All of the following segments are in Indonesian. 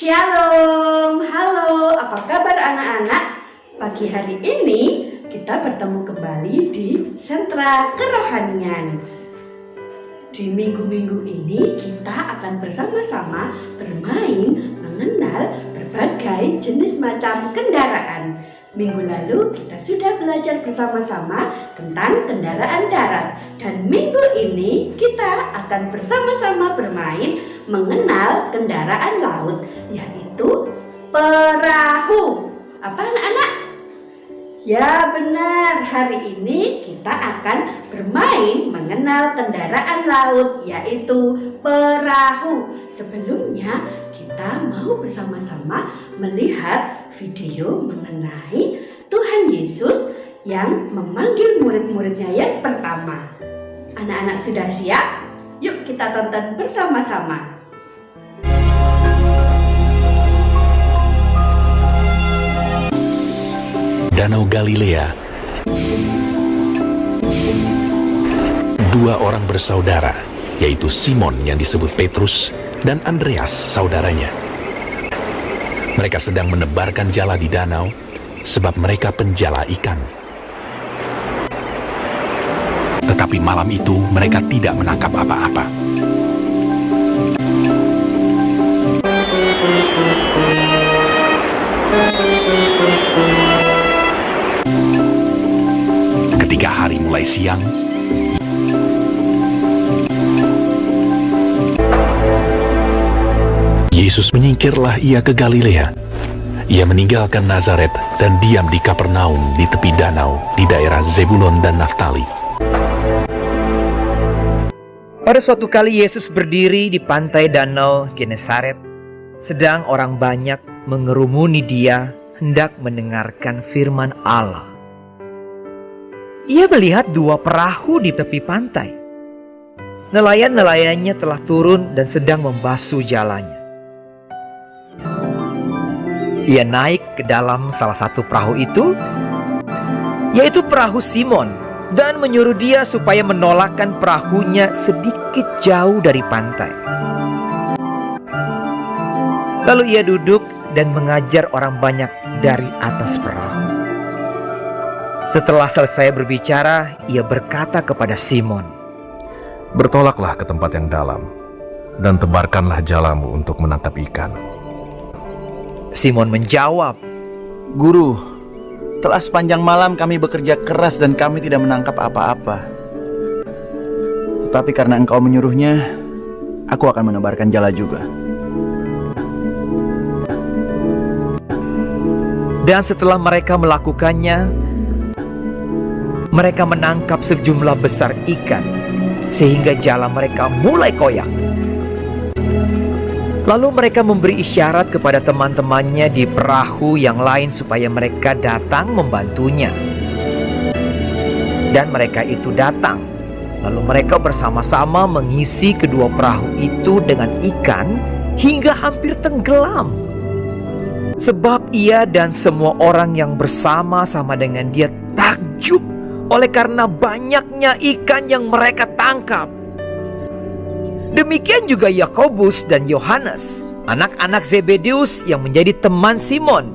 Shalom, halo, apa kabar anak-anak? Pagi hari ini kita bertemu kembali di Sentra Kerohanian. Di minggu-minggu ini kita akan bersama-sama bermain mengenal berbagai jenis macam kendaraan. Minggu lalu kita sudah belajar bersama-sama tentang kendaraan darat. Dan minggu ini kita akan bersama-sama bermain mengenal kendaraan laut, yaitu perahu. Apa anak-anak? Ya benar, hari ini kita akan bermain mengenal kendaraan laut, yaitu perahu. Sebelumnya kita mau bersama-sama melihat video mengenai Tuhan Yesus yang memanggil murid-muridnya yang pertama. Anak-anak sudah siap? Yuk kita tonton bersama-sama. Danau Galilea. Dua orang bersaudara, yaitu Simon yang disebut Petrus dan Andreas saudaranya. Mereka sedang menebarkan jala di danau sebab mereka penjala ikan. Tetapi malam itu mereka tidak menangkap apa-apa. Ketika hari mulai siang, Yesus menyingkirlah ia ke Galilea. Ia meninggalkan Nazaret dan diam di Kapernaum di tepi danau di daerah Zebulon dan Naftali. Pada suatu kali Yesus berdiri di pantai danau Genesaret, sedang orang banyak mengerumuni dia hendak mendengarkan firman Allah. Ia melihat dua perahu di tepi pantai. Nelayan-nelayannya telah turun dan sedang membasuh jalannya. Ia naik ke dalam salah satu perahu itu, yaitu perahu Simon, dan menyuruh dia supaya menolakkan perahunya sedikit jauh dari pantai. Lalu ia duduk dan mengajar orang banyak dari atas perahu. Setelah selesai berbicara, ia berkata kepada Simon, "Bertolaklah ke tempat yang dalam, dan tebarkanlah jalamu untuk menangkap ikan." Simon menjawab, "Guru, telah sepanjang malam kami bekerja keras dan kami tidak menangkap apa-apa. Tetapi karena engkau menyuruhnya, aku akan menebarkan jala juga." Dan setelah mereka melakukannya, mereka menangkap sejumlah besar ikan, sehingga jala mereka mulai koyak. Lalu mereka memberi isyarat kepada teman-temannya di perahu yang lain supaya mereka datang membantunya. Dan mereka itu datang. Lalu mereka bersama-sama mengisi kedua perahu itu dengan ikan hingga hampir tenggelam. Sebab ia dan semua orang yang bersama-sama dengan dia takjub oleh karena banyaknya ikan yang mereka tangkap. Demikian juga Yakobus dan Yohanes, anak-anak Zebedeus yang menjadi teman Simon.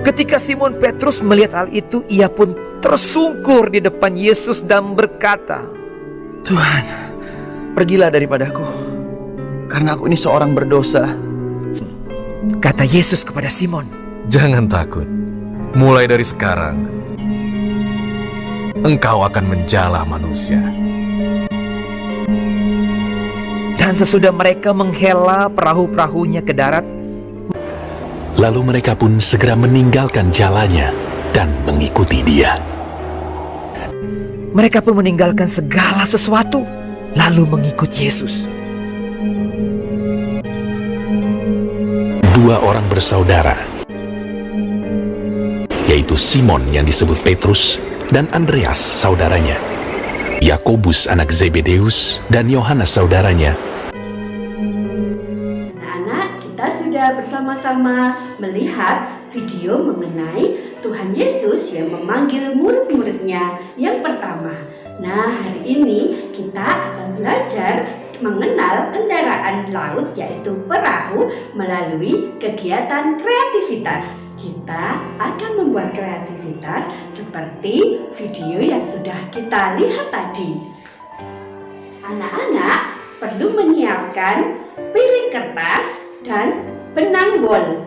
Ketika Simon Petrus melihat hal itu, ia pun tersungkur di depan Yesus dan berkata, "Tuhan, pergilah daripadaku, karena aku ini seorang berdosa." Kata Yesus kepada Simon, "Jangan takut. Mulai dari sekarang, engkau akan menjala manusia." Dan sesudah mereka menghela perahu-perahunya ke darat, Lalu mereka pun segera meninggalkan jalannya dan mengikuti dia. mereka pun meninggalkan segala sesuatu, lalu mengikut Yesus. Dua orang bersaudara, yaitu Simon yang disebut Petrus dan Andreas saudaranya, Yakobus anak Zebedeus dan Yohanes saudaranya. Anak-anak, kita sudah bersama-sama melihat video mengenai Tuhan Yesus yang memanggil murid-muridnya yang pertama. Nah, hari ini kita akan belajar mengenal kendaraan laut yaitu perahu melalui kegiatan kreativitas. Kita akan membuat kreativitas seperti video yang sudah kita lihat tadi. Anak-anak perlu menyiapkan piring kertas dan benang wol.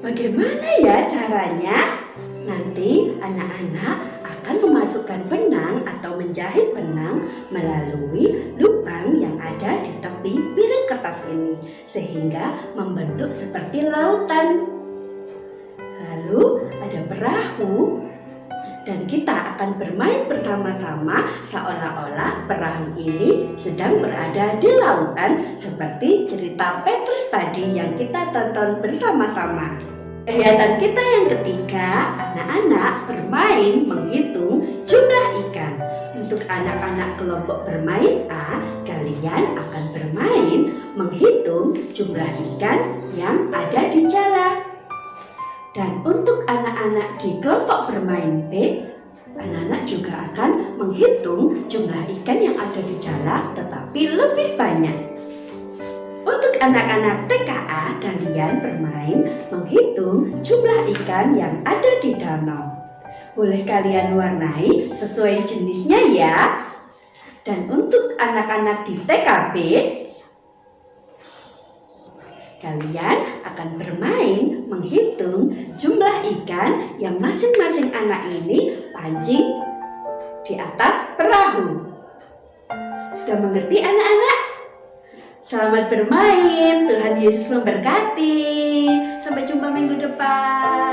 Bagaimana ya caranya? Nanti anak-anak akan memasukkan benang atau menjahit benang melalui lubang yang ada di tepi piring kertas ini sehingga membentuk seperti lautan. Lalu ada perahu dan kita akan bermain bersama-sama seolah-olah perahu ini sedang berada di lautan seperti cerita Petrus tadi yang kita tonton bersama-sama. Kegiatan kita yang ketiga, anak-anak bermain menghitung jumlah ikan. Untuk anak-anak kelompok bermain A, kalian akan bermain menghitung jumlah ikan yang ada di jala. Dan untuk anak-anak di kelompok bermain B, anak-anak juga akan menghitung jumlah ikan yang ada di jala tetapi lebih banyak. Untuk anak-anak TKA, kalian bermain menghitung jumlah ikan yang ada di danau. Boleh kalian warnai sesuai jenisnya ya. Dan untuk anak-anak di TKB, kalian akan bermain menghitung jumlah ikan yang masing-masing anak ini pancing di atas perahu. Sudah mengerti anak-anak? Selamat bermain, Tuhan Yesus memberkati. Sampai jumpa minggu depan.